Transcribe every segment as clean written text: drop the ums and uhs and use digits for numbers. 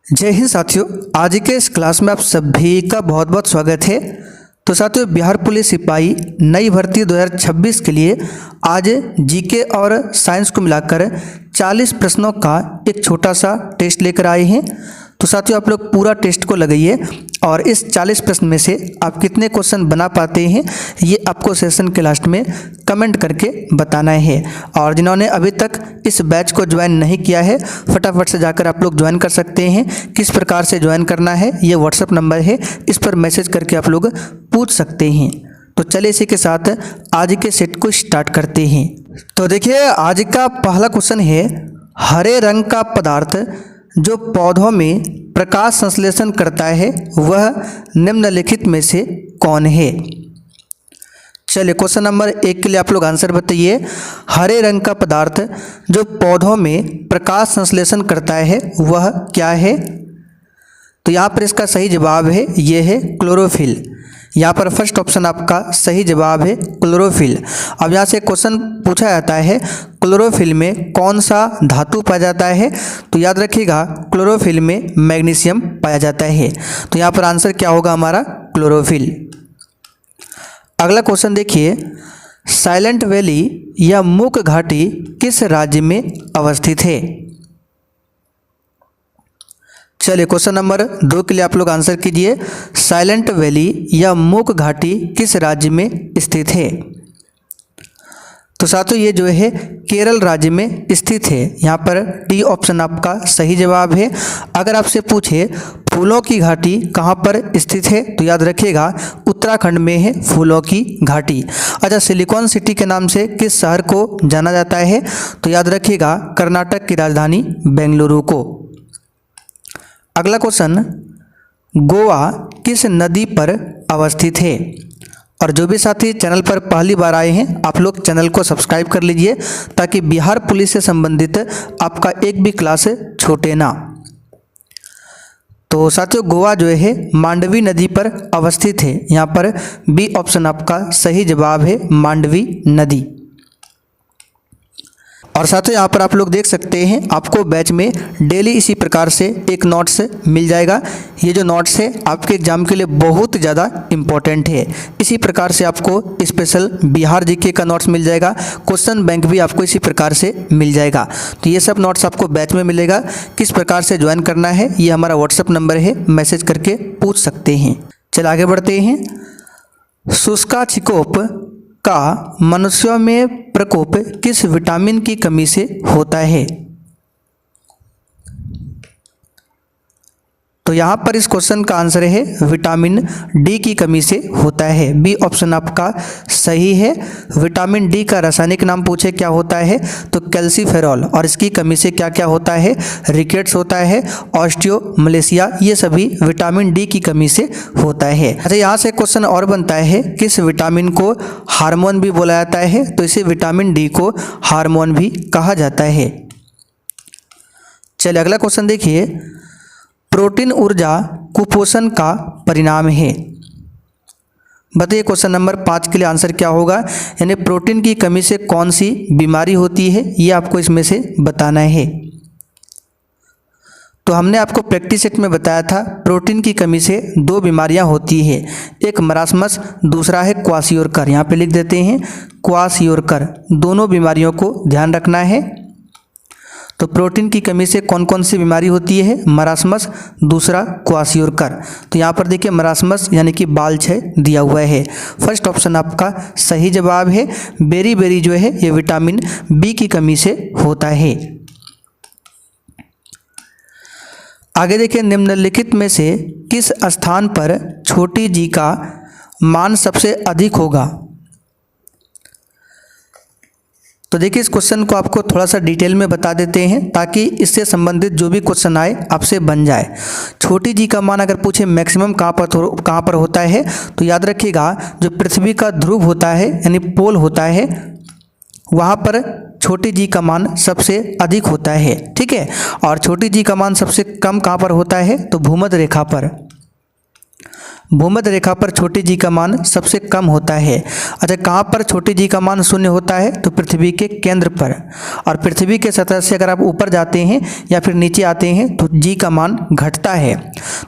जय हिंद साथियों, आज के इस क्लास में आप सभी का बहुत बहुत स्वागत है। तो साथियों, बिहार पुलिस सिपाही नई भर्ती 2026 के लिए आज जीके और साइंस को मिलाकर 40 प्रश्नों का एक छोटा सा टेस्ट लेकर आए हैं। तो साथियों, आप लोग पूरा टेस्ट को लगाइए और इस 40 प्रश्न में से आप कितने क्वेश्चन बना पाते हैं ये आपको सेशन के लास्ट में कमेंट करके बताना है। और जिन्होंने अभी तक इस बैच को ज्वाइन नहीं किया है, फटाफट से जाकर आप लोग ज्वाइन कर सकते हैं। किस प्रकार से ज्वाइन करना है ये व्हाट्सएप नंबर है, इस पर मैसेज करके आप लोग पूछ सकते हैं। तो चलिए इसी के साथ आज के सेट को स्टार्ट करते हैं। तो देखिए, आज का पहला क्वेश्चन है, हरे रंग का पदार्थ जो पौधों में प्रकाश संश्लेषण करता है वह निम्नलिखित में से कौन है। चलिए क्वेश्चन नंबर 1 के लिए आप लोग आंसर बताइए। हरे रंग का पदार्थ जो पौधों में प्रकाश संश्लेषण करता है वह क्या है। तो यहाँ पर इसका सही जवाब है, ये है क्लोरोफिल। यहाँ पर फर्स्ट ऑप्शन आपका सही जवाब है क्लोरोफिल। अब यहाँ से क्वेश्चन पूछा जाता है क्लोरोफिल में कौन सा धातु पाया जाता है, तो याद रखिएगा क्लोरोफिल में मैग्नीशियम पाया जाता है। तो यहाँ पर आंसर क्या होगा हमारा, क्लोरोफिल। अगला क्वेश्चन देखिए, साइलेंट वैली या मूक घाटी किस राज्य में अवस्थित है। चलिए क्वेश्चन नंबर 2 के लिए आप लोग आंसर कीजिए। साइलेंट वैली या मूक घाटी किस राज्य में स्थित है। तो साथियों, ये जो है केरल राज्य में स्थित है। यहाँ पर डी ऑप्शन आपका सही जवाब है। अगर आपसे पूछे फूलों की घाटी कहाँ पर स्थित है, तो याद रखिएगा उत्तराखंड में है फूलों की घाटी। अच्छा, सिलिकॉन सिटी के नाम से किस शहर को जाना जाता है, तो याद रखिएगा कर्नाटक की राजधानी बेंगलुरु को। अगला क्वेश्चन, गोवा किस नदी पर अवस्थित है। और जो भी साथी चैनल पर पहली बार आए हैं, आप लोग चैनल को सब्सक्राइब कर लीजिए ताकि बिहार पुलिस से संबंधित आपका एक भी क्लास छूटे ना। तो साथियों, गोवा जो है मांडवी नदी पर अवस्थित है। यहाँ पर बी ऑप्शन आपका सही जवाब है, मांडवी नदी। और साथियों, यहाँ पर आप लोग देख सकते हैं आपको बैच में डेली इसी प्रकार से एक नोट्स मिल जाएगा। ये जो नोट्स है आपके एग्जाम के लिए बहुत ज़्यादा इम्पोर्टेंट है। इसी प्रकार से आपको स्पेशल बिहार जीके का नोट्स मिल जाएगा, क्वेश्चन बैंक भी आपको इसी प्रकार से मिल जाएगा। तो ये सब नोट्स आपको बैच में मिलेगा। किस प्रकार से ज्वाइन करना है ये हमारा व्हाट्सएप नंबर है, मैसेज करके पूछ सकते हैं। चलिए आगे बढ़ते हैं। शुष्काचिकोप का मनुष्यों में प्रकोप किस विटामिन की कमी से होता है। तो यहाँ पर इस क्वेश्चन का आंसर है विटामिन डी की कमी से होता है। बी ऑप्शन आपका सही है। विटामिन डी का रासायनिक नाम पूछे क्या होता है, तो कैल्सीफेरॉल। और इसकी कमी से क्या क्या होता है, रिकेट्स होता है, ऑस्टियोमलेशिया, ये सभी विटामिन डी की कमी से होता है। अच्छा, यहाँ से क्वेश्चन और बनता है, किस विटामिन को हार्मोन भी बोला जाता है, तो इसे विटामिन डी को हार्मोन भी कहा जाता है। चलिए अगला क्वेश्चन देखिए, प्रोटीन ऊर्जा कुपोषण का परिणाम है। बताइए क्वेश्चन नंबर 5 के लिए आंसर क्या होगा, यानी प्रोटीन की कमी से कौन सी बीमारी होती है, ये आपको इसमें से बताना है। तो हमने आपको प्रैक्टिस सेट में बताया था प्रोटीन की कमी से 2 बीमारियां होती है, एक मरासमस, दूसरा है क्वाशियोरकर। यहाँ पे लिख देते हैं क्वाशियोरकर। दोनों बीमारियों को ध्यान रखना है। तो प्रोटीन की कमी से कौन कौन सी बीमारी होती है, मरासमस, दूसरा क्वाशियोरकर। तो यहाँ पर देखिए मरासमस यानी कि बाल क्षय दिया हुआ है। फर्स्ट ऑप्शन आपका सही जवाब है। बेरी बेरी जो है ये विटामिन बी की कमी से होता है। आगे देखिए, निम्नलिखित में से किस स्थान पर छोटी जी का मान सबसे अधिक होगा। तो देखिए, इस क्वेश्चन को आपको थोड़ा सा डिटेल में बता देते हैं ताकि इससे संबंधित जो भी क्वेश्चन आए आपसे बन जाए। छोटी जी का मान अगर पूछे मैक्सिमम कहाँ पर होता है, तो याद रखिएगा जो पृथ्वी का ध्रुव होता है यानी पोल होता है, वहाँ पर छोटी जी का मान सबसे अधिक होता है। ठीक है, और छोटी जी का मान सबसे कम कहाँ पर होता है, तो भूमध्य रेखा पर। भूमध्य रेखा पर छोटी जी का मान सबसे कम होता है। अच्छा, कहाँ पर छोटी जी का मान शून्य होता है? तो पृथ्वी के केंद्र पर। और पृथ्वी के सतह से अगर आप ऊपर जाते हैं या फिर नीचे आते हैं तो जी का मान घटता है।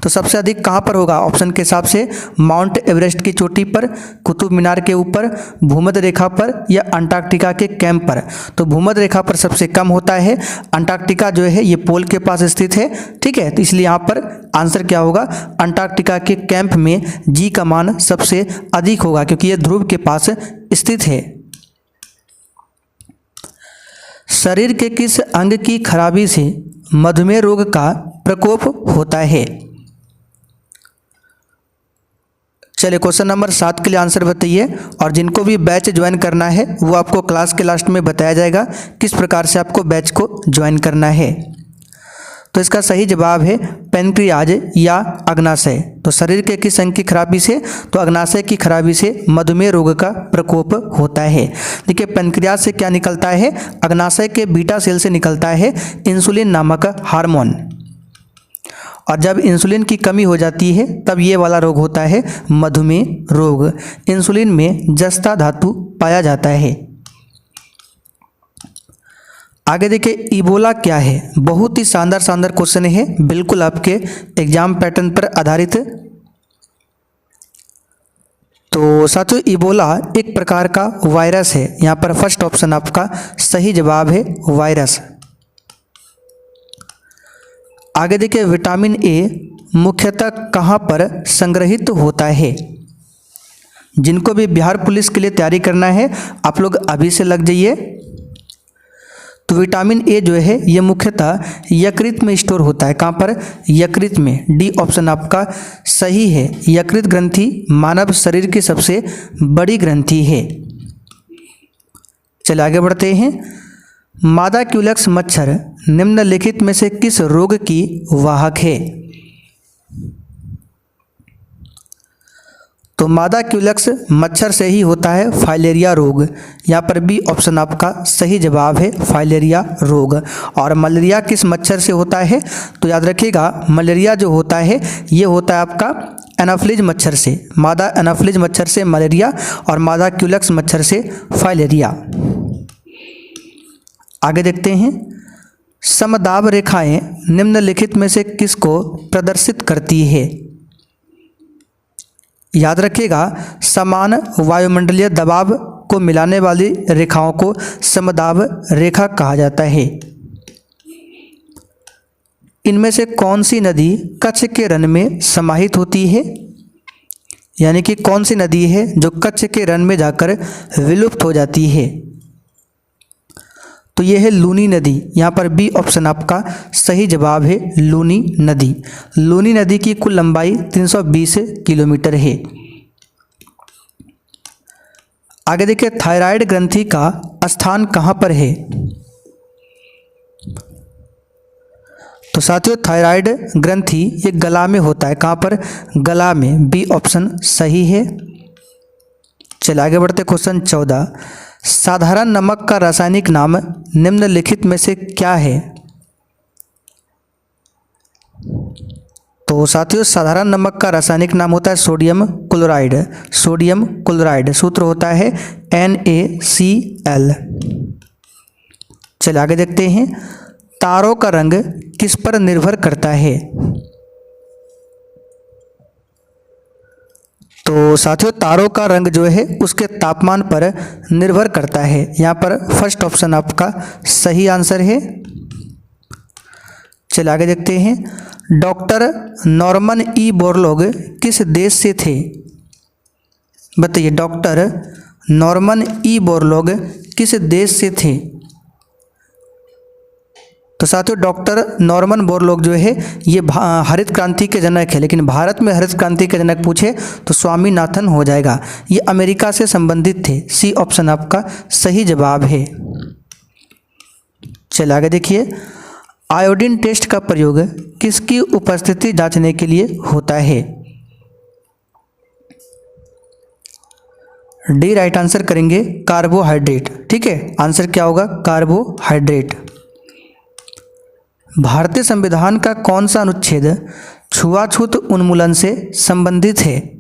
तो सबसे अधिक कहाँ पर होगा? ऑप्शन के हिसाब से माउंट एवरेस्ट की चोटी पर, कुतुब मीनार के ऊपर, भूमध्य रेखा पर या अंटार्कटिका के कैंप पर। तो भूमध्य रेखा पर सबसे कम होता है। अंटार्कटिका जो है ये पोल के पास स्थित है, ठीक है। तो इसलिए यहाँ पर आंसर क्या होगा? अंटार्कटिका के कैंप में जी का मान सबसे अधिक होगा क्योंकि यह ध्रुव के पास स्थित है। शरीर के किस अंग की खराबी से मधुमेह रोग का प्रकोप होता है? चलिए क्वेश्चन नंबर 7 के लिए आंसर बताइए। और जिनको भी बैच ज्वाइन करना है वो आपको क्लास के लास्ट में बताया जाएगा किस प्रकार से आपको बैच को ज्वाइन करना है। तो इसका सही जवाब है पैनक्रियाज या अग्नाशय। तो शरीर के किस अंग की खराबी से? तो अग्नाशय की खराबी से मधुमेह रोग का प्रकोप होता है। देखिए पैनक्रियाज से क्या निकलता है? अग्नाशय के बीटा सेल से निकलता है इंसुलिन नामक हार्मोन। और जब इंसुलिन की कमी हो जाती है तब ये वाला रोग होता है मधुमेह रोग। इंसुलिन में जस्ता धातु पाया जाता है। आगे देखिए इबोला क्या है? बहुत ही शानदार क्वेश्चन है, बिल्कुल आपके एग्जाम पैटर्न पर आधारित। तो साथियों इबोला एक प्रकार का वायरस है। यहाँ पर फर्स्ट ऑप्शन आपका सही जवाब है वायरस। आगे देखिए विटामिन ए मुख्यतः कहाँ पर संग्रहित होता है? जिनको भी बिहार पुलिस के लिए तैयारी करना है आप लोग अभी से लग जाइए। तो विटामिन ए जो है ये मुख्यतः यकृत में स्टोर होता है। कहाँ पर? यकृत में। डी ऑप्शन आपका सही है। यकृत ग्रंथि मानव शरीर की सबसे बड़ी ग्रंथि है। चलिए आगे बढ़ते हैं। मादा क्यूलेक्स मच्छर निम्नलिखित में से किस रोग की वाहक है? तो मादा क्यूलेक्स मच्छर से ही होता है फाइलेरिया रोग। यहाँ पर बी ऑप्शन आपका सही जवाब है फाइलेरिया रोग। और मलेरिया किस मच्छर से होता है? तो याद रखिएगा मलेरिया जो होता है ये होता है आपका एनाफ्लिज मच्छर से। मादा एनाफ्लिज मच्छर से मलेरिया और मादा क्यूलेक्स मच्छर से फाइलेरिया। आगे देखते हैं। समदाब रेखाएं निम्नलिखित में से किसको प्रदर्शित करती है? याद रखिएगा समान वायुमंडलीय दबाव को मिलाने वाली रेखाओं को समदाब रेखा कहा जाता है। इनमें से कौन सी नदी कच्छ के रन में समाहित होती है? यानी कि कौन सी नदी है जो कच्छ के रन में जाकर विलुप्त हो जाती है? तो यह है लूनी नदी। यहाँ पर बी ऑप्शन आपका सही जवाब है लूनी नदी। लूनी नदी की कुल लंबाई 320 किलोमीटर है। आगे देखिए थायराइड ग्रंथि का स्थान कहाँ पर है? तो साथियों थायराइड ग्रंथि ये गला में होता है। कहाँ पर? गला में। बी ऑप्शन सही है। चलिए आगे बढ़ते क्वेश्चन 14। साधारण नमक का रासायनिक नाम निम्नलिखित में से क्या है? तो साथियों साधारण नमक का रासायनिक नाम होता है सोडियम क्लोराइड। सोडियम क्लोराइड सूत्र होता है NaCl। चलिए आगे देखते हैं। तारों का रंग किस पर निर्भर करता है? तो साथियों तारों का रंग जो है उसके तापमान पर निर्भर करता है। यहाँ पर फर्स्ट ऑप्शन आपका सही आंसर है। चलिए आगे देखते हैं। डॉक्टर नॉर्मन ई बोरलॉग किस देश से थे? बताइए डॉक्टर नॉर्मन ई बोरलॉग किस देश से थे? तो साथियों डॉक्टर नॉर्मन बोरलॉग जो है ये हरित क्रांति के जनक है। लेकिन भारत में हरित क्रांति के जनक पूछे तो स्वामीनाथन हो जाएगा। ये अमेरिका से संबंधित थे। सी ऑप्शन आपका सही जवाब है। चलिए आगे देखिए। आयोडीन टेस्ट का प्रयोग किसकी उपस्थिति जांचने के लिए होता है? डी राइट आंसर करेंगे कार्बोहाइड्रेट। ठीक है आंसर क्या होगा? कार्बोहाइड्रेट। भारतीय संविधान का कौन सा अनुच्छेद छुआछूत उन्मूलन से संबंधित है?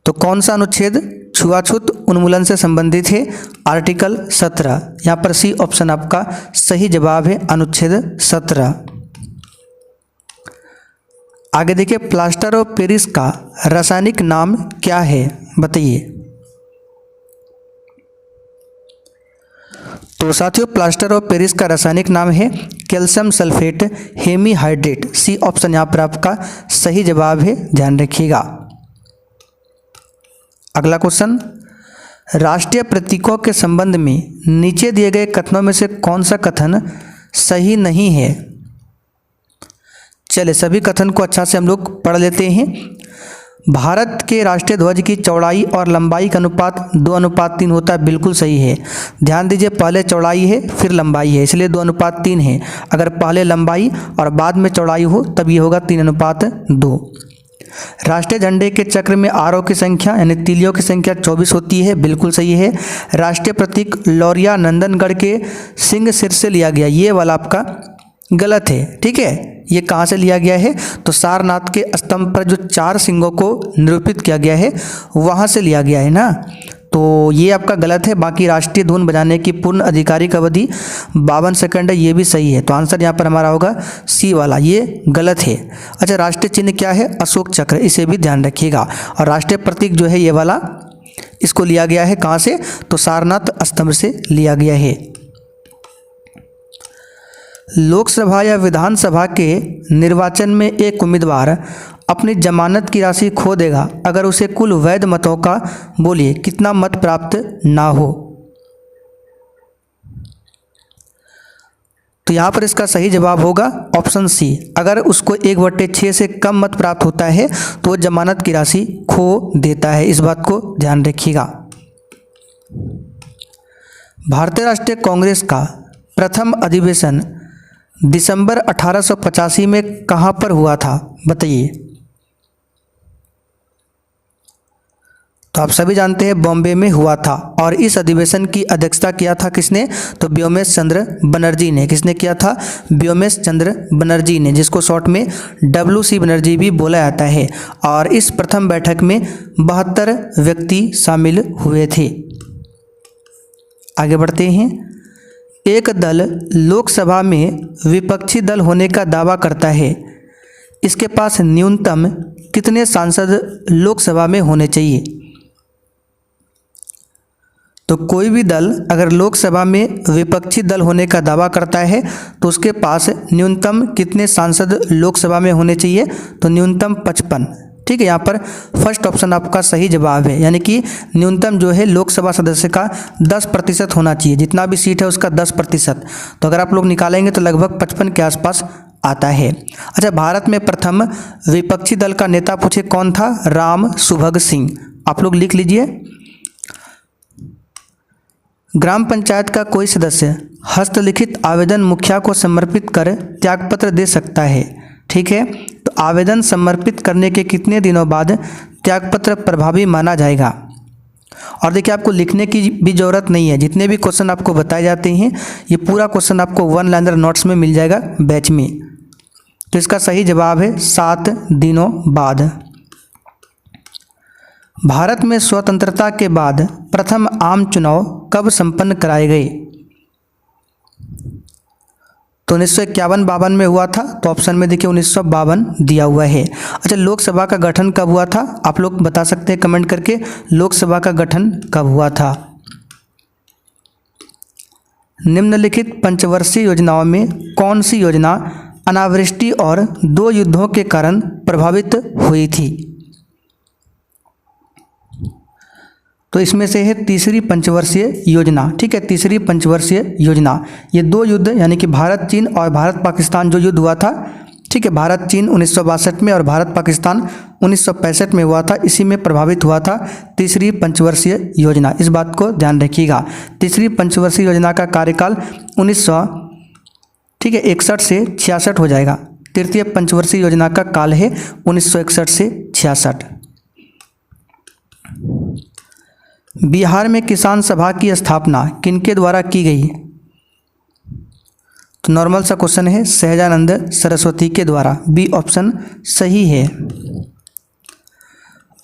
तो कौन सा अनुच्छेद छुआछूत उन्मूलन से संबंधित है? आर्टिकल 17। यहाँ पर सी ऑप्शन आपका सही जवाब है, अनुच्छेद 17। आगे देखिए, प्लास्टर ऑफ पेरिस का रासायनिक नाम क्या है, बताइए। तो साथियों, प्लास्टर ऑफ पेरिस का रासायनिक नाम है calcium sulphate hemihydrate. C option यहाँ पर आपका सही जवाब है, ध्यान रखिएगा। अगला क्वेश्चन, राष्ट्रीय प्रतीकों के संबंध में नीचे दिए गए कथनों में से कौन सा कथन सही नहीं है? चलिए सभी कथन को अच्छा से हम लोग पढ़ लेते हैं। भारत के राष्ट्रीय ध्वज की चौड़ाई और लंबाई का अनुपात 2:3 होता है, बिल्कुल सही है। ध्यान दीजिए, पहले चौड़ाई है फिर लंबाई है, इसलिए 2:3 है। अगर पहले लंबाई और बाद में चौड़ाई हो तब ये होगा 3:2। राष्ट्रीय झंडे के चक्र में आरों की संख्या यानी तीलियों की संख्या 24 होती है, बिल्कुल सही है। राष्ट्रीय प्रतीक लौरिया नंदनगढ़ के सिंह सिर से लिया गया, ये वाला आपका गलत है, ठीक है। ये कहाँ से लिया गया है? तो सारनाथ के स्तंभ पर जो 4 सिंहों को निरूपित किया गया है वहाँ से लिया गया है ना, तो ये आपका गलत है। बाकी राष्ट्रीय धुन बजाने की पूर्ण आधिकारिक अवधि 52 सेकंड है, ये भी सही है। तो आंसर यहाँ पर हमारा होगा सी वाला, ये गलत है। अच्छा, राष्ट्रीय चिन्ह क्या है? अशोक चक्र, इसे भी ध्यान रखिएगा। और राष्ट्रीय प्रतीक जो है ये वाला, इसको लिया गया है कहाँ से? तो सारनाथ स्तंभ से लिया गया है। लोकसभा या विधानसभा के निर्वाचन में एक उम्मीदवार अपनी जमानत की राशि खो देगा अगर उसे कुल वैध मतों का, बोलिए, कितना मत प्राप्त ना हो। तो यहाँ पर इसका सही जवाब होगा ऑप्शन सी। अगर उसको 1/6 से कम मत प्राप्त होता है तो वो जमानत की राशि खो देता है, इस बात को ध्यान रखिएगा। भारतीय राष्ट्रीय कांग्रेस का प्रथम अधिवेशन दिसंबर 1885 में कहाँ पर हुआ था, बताइए। तो आप सभी जानते हैं बॉम्बे में हुआ था। और इस अधिवेशन की अध्यक्षता किया था किसने? तो व्योमेश चंद्र बनर्जी ने। किसने किया था? व्योमेश चंद्र बनर्जी ने, जिसको शॉर्ट में WC बनर्जी भी बोला जाता है। और इस प्रथम बैठक में 72 व्यक्ति शामिल हुए थे। आगे बढ़ते हैं। एक दल लोकसभा में विपक्षी दल होने का दावा करता है, इसके पास न्यूनतम कितने सांसद लोकसभा में होने चाहिए? तो कोई भी दल अगर लोकसभा में विपक्षी दल होने का दावा करता है तो उसके पास न्यूनतम कितने सांसद लोकसभा में होने चाहिए? तो न्यूनतम 55, ठीक है। यहाँ पर फर्स्ट ऑप्शन आपका सही जवाब है, यानी कि न्यूनतम जो है लोकसभा सदस्य का 10% होना चाहिए, जितना भी सीट है उसका 10%। तो अगर आप लोग निकालेंगे तो लगभग 55 के आसपास आता है। अच्छा, भारत में प्रथम विपक्षी दल का नेता पूछे कौन था? राम सुभग सिंह। आप लोग लिख लीजिए। ग्राम पंचायत का कोई सदस्य हस्तलिखित आवेदन मुखिया को समर्पित कर त्यागपत्र दे सकता है, ठीक है। तो आवेदन समर्पित करने के कितने दिनों बाद त्यागपत्र प्रभावी माना जाएगा? और देखिए, आपको लिखने की भी ज़रूरत नहीं है, जितने भी क्वेश्चन आपको बताए जाते हैं ये पूरा क्वेश्चन आपको 1 लाइनर नोट्स में मिल जाएगा बैच में। तो इसका सही जवाब है 7 दिनों बाद। भारत में स्वतंत्रता के बाद प्रथम आम चुनाव कब संपन्न कराए गए? तो 1951-52 में हुआ था। तो ऑप्शन में देखिए 1952 दिया हुआ है। अच्छा, लोकसभा का गठन कब हुआ था? आप लोग बता सकते हैं कमेंट करके, लोकसभा का गठन कब हुआ था। निम्नलिखित पंचवर्षीय योजनाओं में कौन सी योजना अनावृष्टि और 2 युद्धों के कारण प्रभावित हुई थी? तो इसमें से है तीसरी पंचवर्षीय योजना, ठीक है। तीसरी पंचवर्षीय योजना, ये 2 युद्ध यानी कि भारत चीन और भारत पाकिस्तान जो युद्ध हुआ था, ठीक है, भारत चीन 1962 में और भारत पाकिस्तान 1965 में हुआ था, इसी में प्रभावित हुआ था तीसरी पंचवर्षीय योजना। इस बात को ध्यान रखिएगा। तीसरी पंचवर्षीय योजना का कार्यकाल 1961 से 66 हो जाएगा। तृतीय पंचवर्षीय योजना का काल है 1961 से 66। बिहार में किसान सभा की स्थापना किनके द्वारा की गई? तो नॉर्मल सा क्वेश्चन है, सहजानंद सरस्वती के द्वारा। बी ऑप्शन सही है।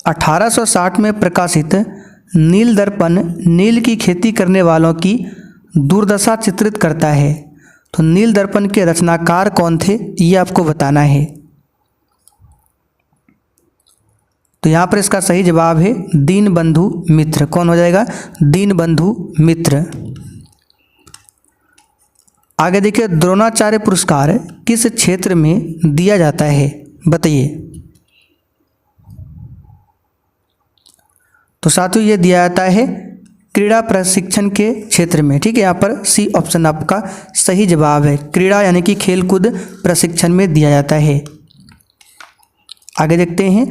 1860 में प्रकाशित नील दर्पण नील की खेती करने वालों की दुर्दशा चित्रित करता है। तो नील दर्पण के रचनाकार कौन थे, ये आपको बताना है। तो यहाँ पर इसका सही जवाब है दीनबंधु मित्र। कौन हो जाएगा? दीनबंधु मित्र। आगे देखिए, द्रोणाचार्य पुरस्कार किस क्षेत्र में दिया जाता है, बताइए। तो साथियों ये दिया जाता है क्रीड़ा प्रशिक्षण के क्षेत्र में। ठीक है, यहाँ पर सी ऑप्शन आपका सही जवाब है। क्रीड़ा यानी कि खेलकूद प्रशिक्षण में दिया जाता है। आगे देखते हैं,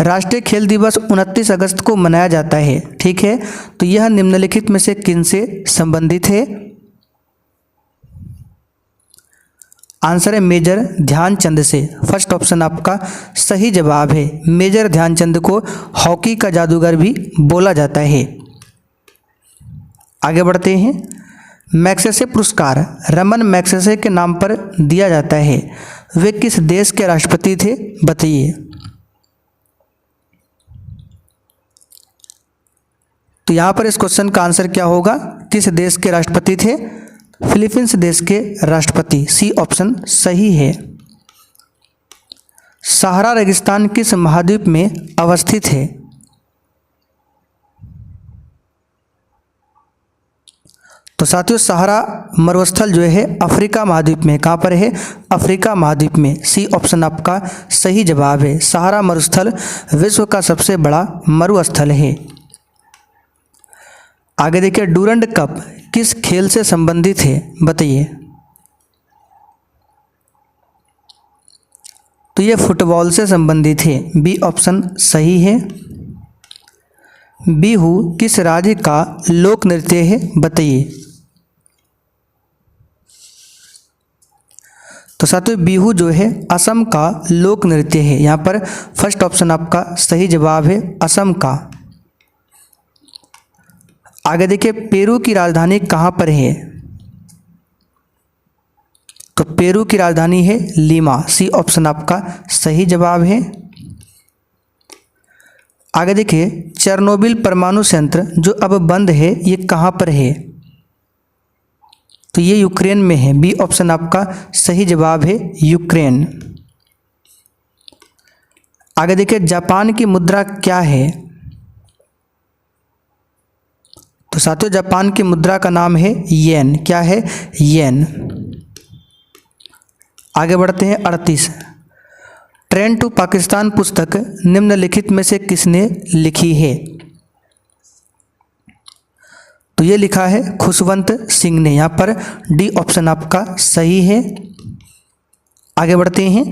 राष्ट्रीय खेल दिवस 29 अगस्त को मनाया जाता है। ठीक है, तो यह निम्नलिखित में से किन से संबंधित है? आंसर है मेजर ध्यानचंद से। फर्स्ट ऑप्शन आपका सही जवाब है। मेजर ध्यानचंद को हॉकी का जादूगर भी बोला जाता है। आगे बढ़ते हैं, मैग्सेसे पुरस्कार रमन मैग्सेसे के नाम पर दिया जाता है। वे किस देश के राष्ट्रपति थे, बताइए। तो यहाँ पर इस क्वेश्चन का आंसर क्या होगा? किस देश के राष्ट्रपति थे? फिलीपींस देश के राष्ट्रपति। सी ऑप्शन सही है। सहारा रेगिस्तान किस महाद्वीप में अवस्थित है? तो साथियों सहारा मरुस्थल जो है अफ्रीका महाद्वीप में। कहाँ पर है? अफ्रीका महाद्वीप में। सी ऑप्शन आपका सही जवाब है। सहारा मरुस्थल विश्व का सबसे बड़ा मरुस्थल है। आगे देखिए, डूरंड कप किस खेल से संबंधित है, बताइए। तो ये फुटबॉल से संबंधित है। बी ऑप्शन सही है। बिहू किस राज्य का लोक नृत्य है, बताइए। तो साथियों बिहू जो है असम का लोक नृत्य है। यहाँ पर फर्स्ट ऑप्शन आपका सही जवाब है, असम का। आगे देखिए, पेरू की राजधानी कहाँ पर है? तो पेरू की राजधानी है लीमा। सी ऑप्शन आपका सही जवाब है। आगे देखिए, चेरनोबिल परमाणु संयंत्र जो अब बंद है ये कहाँ पर है? तो ये यूक्रेन में है। बी ऑप्शन आपका सही जवाब है, यूक्रेन। आगे देखिए, जापान की मुद्रा क्या है? तो साथियों जापान की मुद्रा का नाम है येन। क्या है? येन। आगे बढ़ते हैं 38। ट्रेन टू पाकिस्तान पुस्तक निम्नलिखित में से किसने लिखी है? तो ये लिखा है खुशवंत सिंह ने। यहाँ पर डी ऑप्शन आपका सही है। आगे बढ़ते हैं,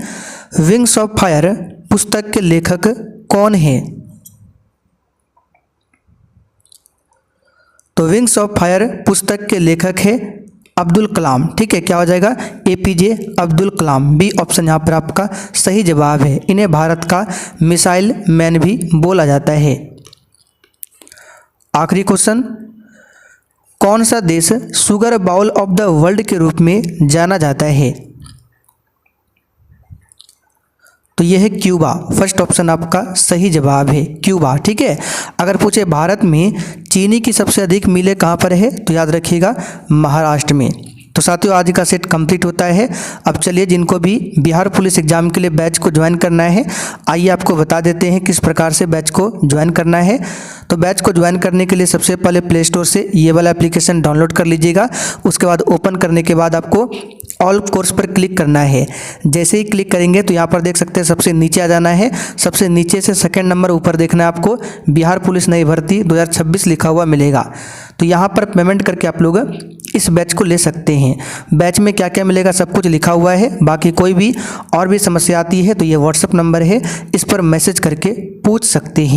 विंग्स ऑफ फायर पुस्तक के लेखक कौन है? तो विंग्स ऑफ फायर पुस्तक के लेखक है अब्दुल कलाम। ठीक है, क्या हो जाएगा? APJ Abdul Kalam. B option यहाँ पर आपका सही जवाब है। इन्हें भारत का मिसाइल मैन भी बोला जाता है। आखिरी क्वेश्चन, कौन सा देश sugar bowl of the world के रूप में जाना जाता है? तो यह है क्यूबा। फर्स्ट ऑप्शन आपका सही जवाब है, क्यूबा। ठीक है, अगर पूछे भारत में चीनी की सबसे अधिक मिलें कहाँ पर है, तो याद रखिएगा महाराष्ट्र में। तो साथियों आज का सेट कंप्लीट होता है। अब चलिए जिनको भी बिहार पुलिस एग्जाम के लिए बैच को ज्वाइन करना है, आइए आपको बता देते हैं किस प्रकार से बैच को ज्वाइन करना है। तो बैच को ज्वाइन करने के लिए सबसे पहले प्ले स्टोर से ये वाला एप्लीकेशन डाउनलोड कर लीजिएगा। उसके बाद ओपन करने के बाद आपको ऑल कोर्स पर क्लिक करना है। जैसे ही क्लिक करेंगे तो यहाँ पर देख सकते हैं सबसे नीचे आ जाना है। सबसे नीचे से सेकंड नंबर ऊपर देखना है आपको, बिहार पुलिस नई भर्ती 2026 लिखा हुआ मिलेगा। तो यहाँ पर पेमेंट करके आप लोग इस बैच को ले सकते हैं। बैच में क्या क्या मिलेगा सब कुछ लिखा हुआ है। बाकी कोई भी और भी समस्या आती है तो ये व्हाट्सएप नंबर है, इस पर मैसेज करके पूछ सकते हैं।